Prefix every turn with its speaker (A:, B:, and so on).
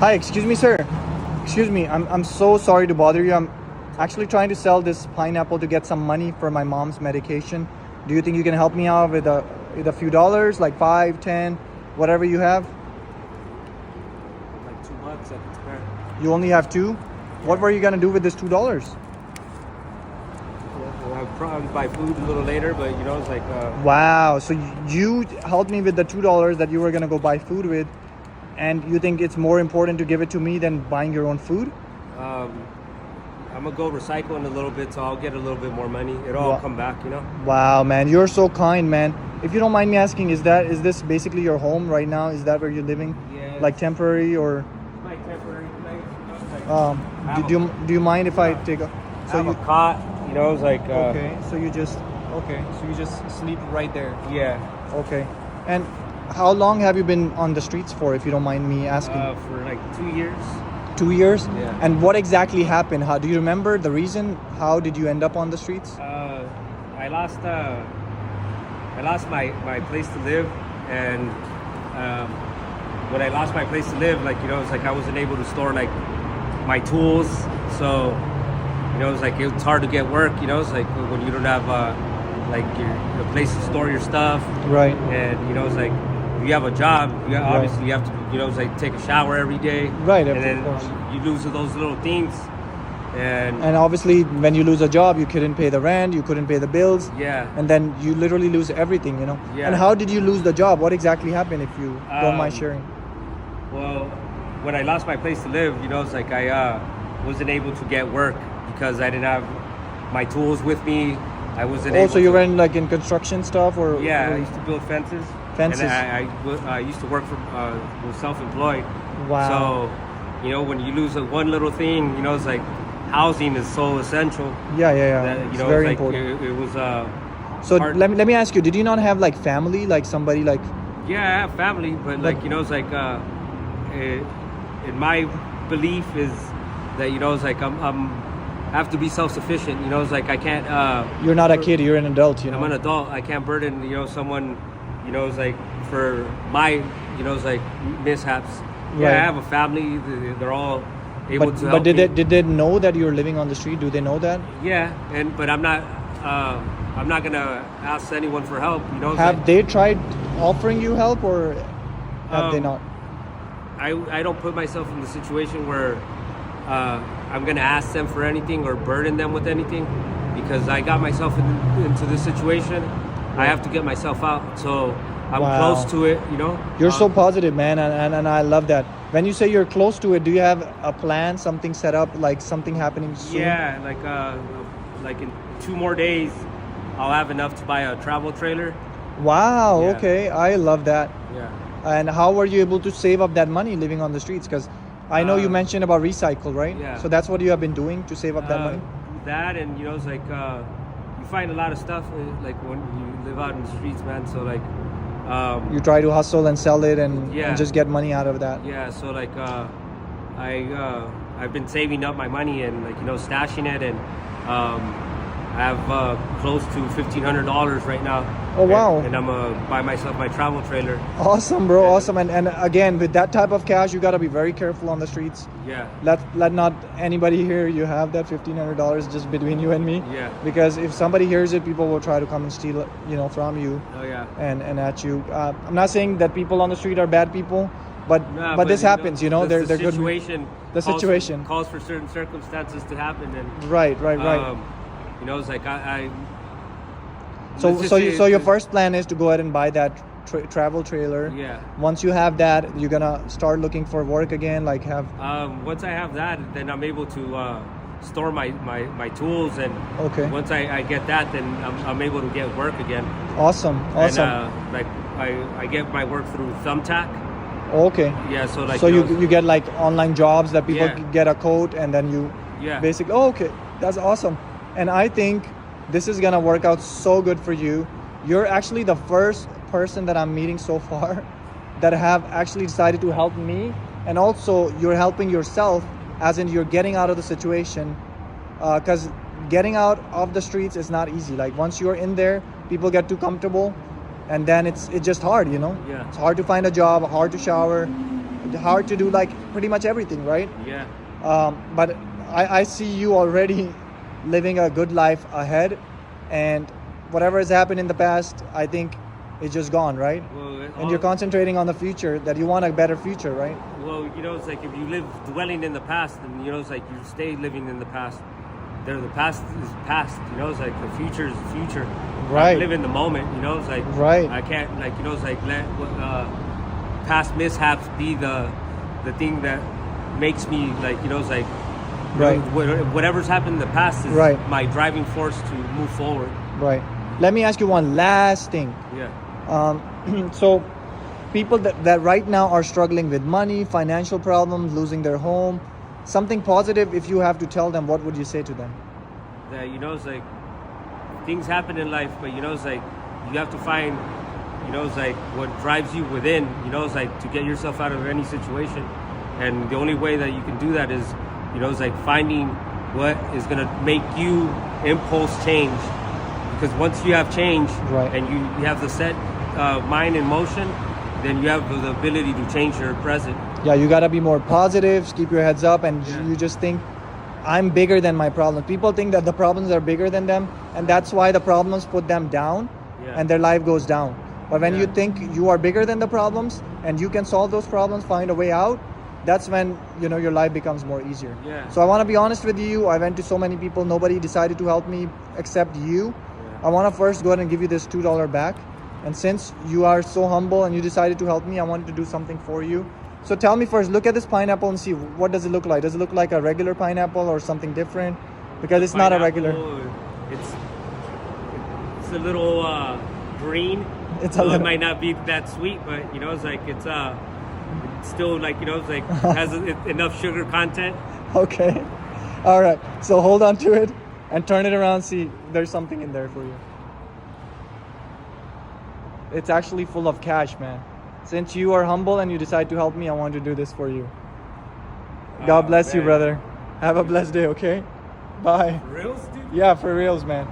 A: Hi, excuse me, sir. Excuse me. I'm so sorry to bother you. I'm actually trying to sell this pineapple to get some money for my mom's medication. Do you think you can help me out with a few dollars, like 5, 10, whatever you have?
B: Like $2 at the spare.
A: You only have 2? What were you gonna do with this $2?
B: Well, I'll probably buy food a little later, but you know, it's like.
A: Wow. So you helped me with the $2 that you were gonna go buy food with, and you think it's more important to give it to me than buying your own food?
B: I'm gonna go recycle in a little bit, so I'll get a little bit more money. It'll all come back, you know.
A: Wow, man, you're so kind, man. If you don't mind me asking, is this basically your home right now? Is that where you're living?
B: Yeah.
A: Like temporary or?
B: It's my temporary place. You know, it's like,
A: Do you mind if I take a?
B: So you cot, you know, it's like.
A: Okay, so you just sleep right there.
B: Yeah.
A: Okay, and how long have you been on the streets for, if you don't mind me asking?
B: For like 2 years.
A: 2 years?
B: Yeah.
A: And what exactly happened? How do you remember the reason? How did you end up on the streets?
B: I lost my place to live, and when I lost my place to live, like, you know, it's like I wasn't able to store like my tools, so you know, it's like it's hard to get work. You know, it's like when you don't have like your place to store your stuff,
A: Right.
B: and you know, it's like if you have a job, obviously you have to, you know, it's like take a shower every day,
A: Right,
B: and
A: of
B: then
A: course.
B: you lose those little things,
A: And obviously, when you lose a job, you couldn't pay the rent, you couldn't pay the bills,
B: yeah.
A: and then you literally lose everything, you know?
B: Yeah.
A: And how did you lose the job? What exactly happened, if you don't mind sharing?
B: Well, when I lost my place to live, you know, it's like I wasn't able to get work because I didn't have my tools with me. I wasn't able
A: Also, you
B: to,
A: were in like in construction stuff, or?
B: Yeah, I
A: or-
B: used to build fences.
A: Fences.
B: And I used to work for was self-employed.
A: Wow.
B: So, you know, when you lose one little thing, you know, it's like housing is so essential.
A: Yeah.
B: That, you
A: It's
B: know,
A: very
B: it's like
A: important.
B: it was
A: So
B: hard.
A: let me ask you, did you not have like family, like somebody like?
B: Yeah, I have family, but like, you know, it's like in my belief is that, you know, it's like I have to be self-sufficient. You know, it's like I can't.
A: You're not a kid, you're an adult, you know?
B: I'm an adult. I can't burden, you know, someone, you know, it's like for my, you know, it's like mishaps. Yeah,
A: Right.
B: I have a family. They're all able to help
A: But did
B: me.
A: they know that you're living on the street? Do they know that?
B: Yeah, but I'm not gonna ask anyone for help. You know, it's
A: Have
B: like,
A: they tried offering you help, or have they not?
B: I don't put myself in the situation where I'm gonna ask them for anything or burden them with anything, because I got myself into this situation. I have to get myself out, so I'm
A: Wow.
B: close to it. You know,
A: You're so positive, man, and I love that. When you say you're close to it, do you have a plan, something set up, like something happening soon?
B: yeah, like in 2 more days, I'll have enough to buy a travel trailer.
A: Wow.
B: Yeah.
A: Okay, I love that.
B: Yeah.
A: And how were you able to save up that money living on the streets? Because I know you mentioned about recycle, right?
B: Yeah.
A: So that's what you have been doing to save up that money?
B: That, and you know, it's like you find a lot of stuff like when you live out in the streets, man. So like,
A: You try to hustle and sell it and
B: Yeah.
A: just get money out of that.
B: yeah. So like, I've been saving up my money and, like, you know, stashing it, and I have close to $1,500 right now.
A: Oh, wow.
B: And I'm buy myself my travel trailer.
A: Awesome, bro. Awesome. And again, with that type of cash, you got to be very careful on the streets.
B: Yeah.
A: Let not anybody hear you have that $1,500 just between you and me.
B: Yeah.
A: Because if somebody hears it, people will try to come and steal it, you know, from you
B: Oh yeah.
A: and at you. I'm not saying that people on the street are bad people, but
B: Nah,
A: this happens, you know.
B: the
A: They're good.
B: situation.
A: The situation.
B: calls for certain circumstances to happen, and
A: Right.
B: you know, it's like I
A: So
B: let's just
A: so
B: say
A: you, so your
B: it's-
A: first plan is to go ahead and buy that travel trailer.
B: Yeah.
A: Once you have that, you're gonna start looking for work again. Like have.
B: Once I have that, then I'm able to store my tools, and
A: Okay.
B: once I get that, then I'm able to get work again.
A: Awesome. Awesome.
B: And like I get my work through Thumbtack.
A: Okay.
B: Yeah, so like
A: So
B: you
A: you
B: know,
A: you get like online jobs that people
B: Yeah.
A: get a code and then you
B: Yeah.
A: basically. Oh, okay, that's awesome. And I think this is gonna work out so good for you. You're actually the first person that I'm meeting so far that have actually decided to help me, and also you're helping yourself, as in you're getting out of the situation. Because getting out of the streets is not easy. Like once you're in there, people get too comfortable, and then it's just hard, you know.
B: Yeah.
A: It's hard to find a job, hard to shower, hard to do like pretty much everything, right?
B: Yeah.
A: But I see you already living a good life ahead, and whatever has happened in the past, I think it's just gone, right?
B: Well,
A: And you're concentrating on the future, that you want a better future, right?
B: Well, you know, it's like if you live dwelling in the past, then you know, it's like you stay living in the past. There, the past is past. You know, it's like the future is the future.
A: Right.
B: I live in the moment. You know, it's like
A: Right.
B: I can't, like, you know, it's like let past mishaps be the thing that makes me, like, you know, it's like
A: Right.
B: whatever's happened in the past is
A: Right.
B: my driving force to move forward.
A: Right. Let me ask you one last thing.
B: Yeah.
A: So people that right now are struggling with money, financial problems, losing their home, something positive, if you have to tell them, what would you say to them?
B: That, you know, it's like things happen in life, but you know, it's like you have to find, you know, it's like what drives you within, you know, it's like to get yourself out of any situation. And the only way that you can do that is, you know, it's like finding what is going to make you impulse change. Because once you have change,
A: Right.
B: and you have the set mind in motion, then you have the ability to change your present.
A: Yeah, you got to be more positive, keep your heads up, and
B: Yeah.
A: you just think, I'm bigger than my problems. People think that the problems are bigger than them, and that's why the problems put them down,
B: Yeah.
A: and their life goes down. But when
B: Yeah.
A: you think you are bigger than the problems, and you can solve those problems, find a way out, that's when, you know, your life becomes more easier.
B: Yeah.
A: So I want to be honest with you. I went to so many people. Nobody decided to help me except you.
B: Yeah.
A: I want to first go ahead and give you this $2 back. And since you are so humble and you decided to help me, I wanted to do something for you. So tell me first, look at this pineapple and see, what does it look like? Does it look like a regular pineapple or something different? Because it's not a regular.
B: Pineapple, it's a little green.
A: It's a
B: So
A: little-
B: it might not be that sweet, but you know, it's like it's still, like, you know, it's like has enough sugar content.
A: Okay. All right. So hold on to it and turn it around. See, there's something in there for you. It's actually full of cash, man. Since you are humble and you decide to help me, I want to do this for you. God bless you,
B: man.
A: brother. Have a blessed day, okay? Bye.
B: Reals, dude?
A: Yeah, for reals, man.